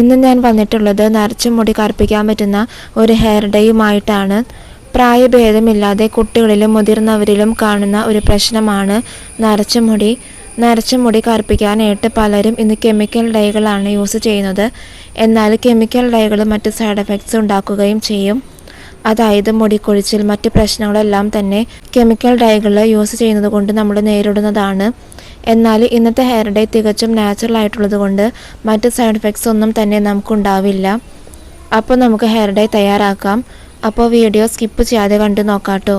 ഇന്ന് ഞാൻ വന്നിട്ടുള്ളത് നരച്ച മുടി കറുപ്പിക്കാൻ പറ്റുന്ന ഒരു ഹെയർ ഡേയുമായിട്ടാണ്. പ്രായഭേദമില്ലാതെ കുട്ടികളിലും മുതിർന്നവരിലും കാണുന്ന ഒരു പ്രശ്നമാണ് നരച്ച മുടി. നരച്ച മുടി കറുപ്പിക്കാനായിട്ട് പലരും ഇന്ന് കെമിക്കൽ ഡൈകളാണ് യൂസ് ചെയ്യുന്നത്. എന്നാൽ കെമിക്കൽ ഡൈകൾ മറ്റ് സൈഡ് എഫക്ട്സ് ഉണ്ടാക്കുകയും ചെയ്യും. അതായത് മുടിക്കൊഴിച്ചിൽ, മറ്റ് പ്രശ്നങ്ങളെല്ലാം തന്നെ കെമിക്കൽ ഡൈകൾ യൂസ് ചെയ്യുന്നത് കൊണ്ട് നമ്മൾ നേരിടുന്നതാണ്. എന്നാൽ ഇന്നത്തെ ഹെയർ ഡേ തികച്ചും നാച്ചുറൽ ആയിട്ടുള്ളത് കൊണ്ട് മറ്റ് സൈഡ് എഫക്ട്സ് ഒന്നും തന്നെ നമുക്കുണ്ടാവില്ല. അപ്പോൾ നമുക്ക് ഹെയർ ഡേ തയ്യാറാക്കാം. അപ്പോൾ വീഡിയോ സ്കിപ്പ് ചെയ്യാതെ കണ്ടു നോക്കാട്ടോ.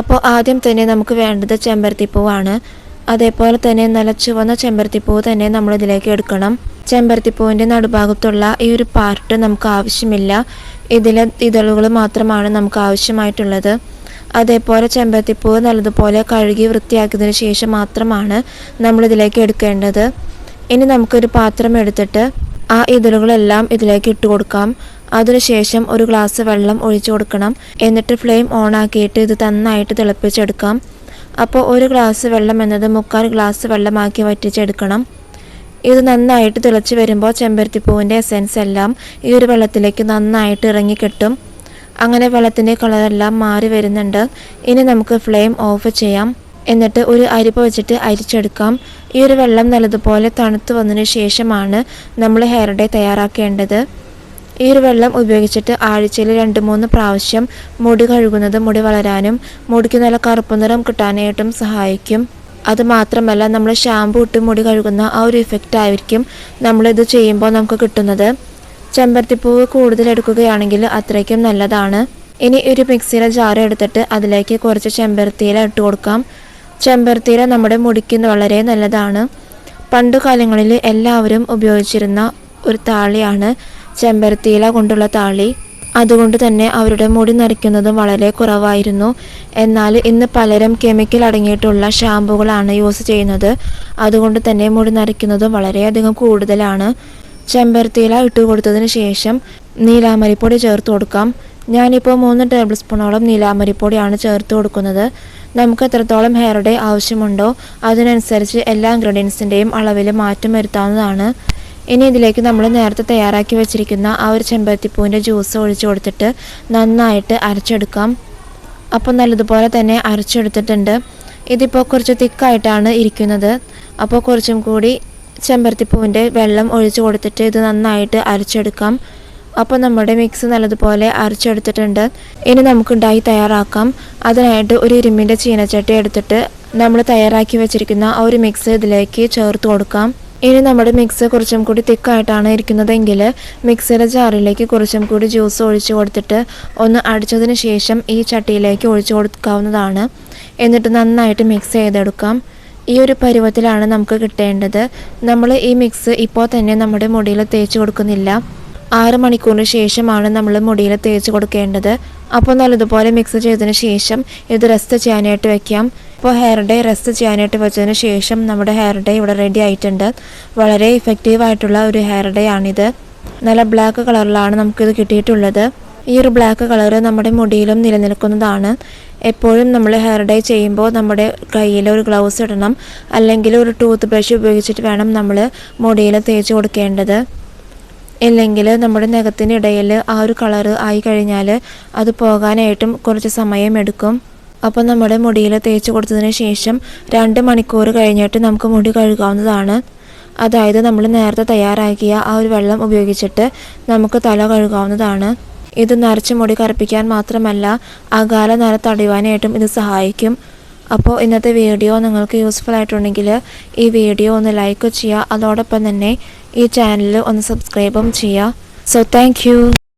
അപ്പോൾ ആദ്യം തന്നെ നമുക്ക് വേണ്ടത് ചെമ്പരത്തിപ്പൂവാണ്. അതേപോലെ തന്നെ നല്ല ചുവന്ന ചെമ്പരത്തിപ്പൂവ് തന്നെ നമ്മൾ ഇതിലേക്ക് എടുക്കണം. ചെമ്പരത്തിപ്പൂവിൻ്റെ നടുഭാഗത്തുള്ള ഈ ഒരു പാർട്ട് നമുക്ക് ആവശ്യമില്ല. ഇതിലെ ഇതളുകൾ മാത്രമാണ് നമുക്ക് ആവശ്യമായിട്ടുള്ളത്. അതേപോലെ ചെമ്പരത്തിപ്പൂവ് നല്ലതുപോലെ കഴുകി വൃത്തിയാക്കിയതിന് ശേഷം മാത്രമാണ് നമ്മളിതിലേക്ക് എടുക്കേണ്ടത്. ഇനി നമുക്കൊരു പാത്രം എടുത്തിട്ട് ആ ഇതളുകളെല്ലാം ഇതിലേക്ക് ഇട്ട് കൊടുക്കാം. അതിനുശേഷം ഒരു ഗ്ലാസ് വെള്ളം ഒഴിച്ചു കൊടുക്കണം. എന്നിട്ട് ഫ്ലെയിം ഓൺ ആക്കിയിട്ട് ഇത് നന്നായിട്ട് തിളപ്പിച്ചെടുക്കാം. അപ്പോൾ ഒരു ഗ്ലാസ് വെള്ളം എന്നത് 3/4 ഗ്ലാസ് വെള്ളമാക്കി വറ്റിച്ചെടുക്കണം. ഇത് നന്നായിട്ട് തിളച്ച് വരുമ്പോൾ ചെമ്പരത്തിപ്പൂവിൻ്റെ എസെൻസ് എല്ലാം ഈ ഒരു വെള്ളത്തിലേക്ക് നന്നായിട്ട് ഇറങ്ങിക്കിട്ടും. അങ്ങനെ വെള്ളത്തിൻ്റെ കളറെല്ലാം മാറി വരുന്നുണ്ട്. ഇനി നമുക്ക് ഫ്ലെയിം ഓഫ് ചെയ്യാം. എന്നിട്ട് ഒരു അരിപ്പ വെച്ചിട്ട് അരിച്ചെടുക്കാം. ഈ ഒരു വെള്ളം നല്ലതുപോലെ തണുത്ത് വന്നതിന് ശേഷമാണ് നമ്മൾ ഹെയർ ഡേ തയ്യാറാക്കേണ്ടത്. ഈ ഒരു വെള്ളം ഉപയോഗിച്ചിട്ട് ആഴ്ചയിൽ 2-3 പ്രാവശ്യം മുടി കഴുകുന്നത് മുടി വളരാനും മുടിക്ക് നല്ല കറുപ്പ് നിറം കിട്ടാനായിട്ടും സഹായിക്കും. അതുമാത്രമല്ല, നമ്മൾ ഷാമ്പു ഇട്ട് മുടി കഴുകുന്ന ആ ഒരു ഇഫക്റ്റ് ആയിരിക്കും നമ്മളിത് ചെയ്യുമ്പോൾ നമുക്ക് കിട്ടുന്നത്. ചെമ്പരത്തിപ്പൂവ് കൂടുതൽ എടുക്കുകയാണെങ്കിൽ അത്രയ്ക്കും നല്ലതാണ്. ഇനി ഒരു മിക്സിയിലെ ജാർ എടുത്തിട്ട് അതിലേക്ക് കുറച്ച് ചെമ്പരത്തിയില ഇട്ട് കൊടുക്കാം. ചെമ്പരത്തിയില നമ്മുടെ മുടിക്ക് വളരെ നല്ലതാണ്. പണ്ടു കാലങ്ങളിൽ എല്ലാവരും ഉപയോഗിച്ചിരുന്ന ഒരു താളിയാണ് ചെമ്പരത്തിയില കൊണ്ടുള്ള താളി. അതുകൊണ്ട് തന്നെ അവരുടെ മുടി നരയ്ക്കുന്നതും വളരെ കുറവായിരുന്നു. എന്നാൽ ഇന്ന് പലരും കെമിക്കൽ അടങ്ങിയിട്ടുള്ള ഷാമ്പുകളാണ് യൂസ് ചെയ്യുന്നത്. അതുകൊണ്ട് തന്നെ മുടി നരയ്ക്കുന്നതും വളരെയധികം കൂടുതലാണ്. ചെമ്പരത്തിയില ഇട്ട് കൊടുത്തതിന് ശേഷം നീലാമരിപ്പൊടി ചേർത്ത് കൊടുക്കാം. ഞാനിപ്പോൾ 3 ടേബിൾ സ്പൂണോളം നീലാമരിപ്പൊടിയാണ് ചേർത്ത് കൊടുക്കുന്നത്. നമുക്ക് എത്രത്തോളം ഹെയർ ഡേ ആവശ്യമുണ്ടോ അതിനനുസരിച്ച് എല്ലാ ഇൻഗ്രീഡിയൻസിൻ്റെയും അളവിൽ മാറ്റം വരുത്താവുന്നതാണ്. ഇനി ഇതിലേക്ക് നമ്മൾ നേരത്തെ തയ്യാറാക്കി വെച്ചിരിക്കുന്ന ആ ഒരു ചെമ്പരത്തിപ്പൂവിൻ്റെ ജ്യൂസ് ഒഴിച്ചു കൊടുത്തിട്ട് നന്നായിട്ട് അരച്ചെടുക്കാം. അപ്പോൾ നല്ലതുപോലെ തന്നെ അരച്ചെടുത്തിട്ടുണ്ട്. ഇതിപ്പോൾ കുറച്ച് തിക്കായിട്ടാണ് ഇരിക്കുന്നത്. അപ്പോൾ കുറച്ചും കൂടി ചെമ്പരത്തിപ്പൂവിൻ്റെ വെള്ളം ഒഴിച്ചു കൊടുത്തിട്ട് ഇത് നന്നായിട്ട് അരച്ചെടുക്കാം. അപ്പോൾ നമ്മുടെ മിക്സ് നല്ലതുപോലെ അരച്ചെടുത്തിട്ടുണ്ട്. ഇനി നമുക്ക് ഡൈ തയ്യാറാക്കാം. അതിനായിട്ട് ഒരു ഇരുമ്പിൻ്റെ ചീനച്ചട്ടി എടുത്തിട്ട് നമ്മൾ തയ്യാറാക്കി വെച്ചിരിക്കുന്ന ആ ഒരു മിക്സ് ഇതിലേക്ക് ചേർത്ത് കൊടുക്കാം. ഇനി നമ്മുടെ മിക്സ് കുറച്ചും കൂടി തിക്കായിട്ടാണ് ഇരിക്കുന്നതെങ്കിൽ മിക്സിയുടെ ജാറിലേക്ക് കുറച്ചും കൂടി ജ്യൂസ് ഒഴിച്ചു കൊടുത്തിട്ട് ഒന്ന് അടിച്ചതിന് ശേഷം ഈ ചട്ടിയിലേക്ക് ഒഴിച്ചു കൊടുക്കാവുന്നതാണ്. എന്നിട്ട് നന്നായിട്ട് മിക്സ് ചെയ്തെടുക്കാം. ഈ ഒരു പരുവത്തിലാണ് നമുക്ക് കിട്ടേണ്ടത്. നമ്മൾ ഈ മിക്സ് ഇപ്പോൾ തന്നെ നമ്മുടെ മുടിയിൽ തേച്ച് കൊടുക്കുന്നില്ല. 6 മണിക്കൂറിന് ശേഷമാണ് നമ്മൾ മുടിയിൽ തേച്ച് കൊടുക്കേണ്ടത്. അപ്പോൾ നല്ലതുപോലെ മിക്സ് ചെയ്തതിന് ശേഷം ഇത് റെസ്റ്റ് ചെയ്യാനായിട്ട് വെക്കാം. ഇപ്പോൾ ഹെയർ ഡേ റെസ്റ്റ് ചെയ്യാനായിട്ട് വെച്ചതിന് ശേഷം നമ്മുടെ ഹെയർ ഡേ ഇവിടെ റെഡി ആയിട്ടുണ്ട്. വളരെ ഇഫക്റ്റീവായിട്ടുള്ള ഒരു ഹെയർ ഡേ ആണിത്. നല്ല ബ്ലാക്ക് കളറിലാണ് നമുക്കിത് കിട്ടിയിട്ടുള്ളത്. ഈ ഒരു ബ്ലാക്ക് കളർ നമ്മുടെ മുടിയിലും നിലനിൽക്കുന്നതാണ്. എപ്പോഴും നമ്മൾ ഹെയർ ഡേ ചെയ്യുമ്പോൾ നമ്മുടെ കയ്യിൽ ഒരു ഗ്ലൗസ് ഇടണം. അല്ലെങ്കിൽ ഒരു ടൂത്ത് ബ്രഷ് ഉപയോഗിച്ചിട്ട് വേണം നമ്മൾ മുടിയിൽ തേച്ച് കൊടുക്കേണ്ടത്. ഇല്ലെങ്കിൽ നമ്മുടെ നഖത്തിനിടയിൽ ആ ഒരു കളറ് ആയി കഴിഞ്ഞാൽ അത് പോകാനായിട്ടും കുറച്ച് സമയം എടുക്കും. അപ്പോൾ നമ്മുടെ മുടിയിൽ തേച്ച് കൊടുത്തതിന് ശേഷം 2 മണിക്കൂർ കഴിഞ്ഞിട്ട് നമുക്ക് മുടി കഴുകാവുന്നതാണ്. അതായത് നമ്മൾ നേരത്തെ തയ്യാറാക്കിയ ആ ഒരു വെള്ളം ഉപയോഗിച്ചിട്ട് നമുക്ക് തല കഴുകാവുന്നതാണ്. ഇത് നരച്ച മുടി കറുപ്പിക്കാൻ മാത്രമല്ല അകാല നര തടയുവാനായിട്ടും ഇത് സഹായിക്കും. അപ്പോൾ ഇന്നത്തെ വീഡിയോ നിങ്ങൾക്ക് യൂസ്ഫുൾ ആയിട്ടുണ്ടെങ്കിൽ ഈ വീഡിയോ ഒന്ന് ലൈക്ക് ചെയ്യുക. അതോടൊപ്പം തന്നെ ഈ ചാനൽ ഒന്ന് സബ്സ്ക്രൈബും ചെയ്യുക. So thank you.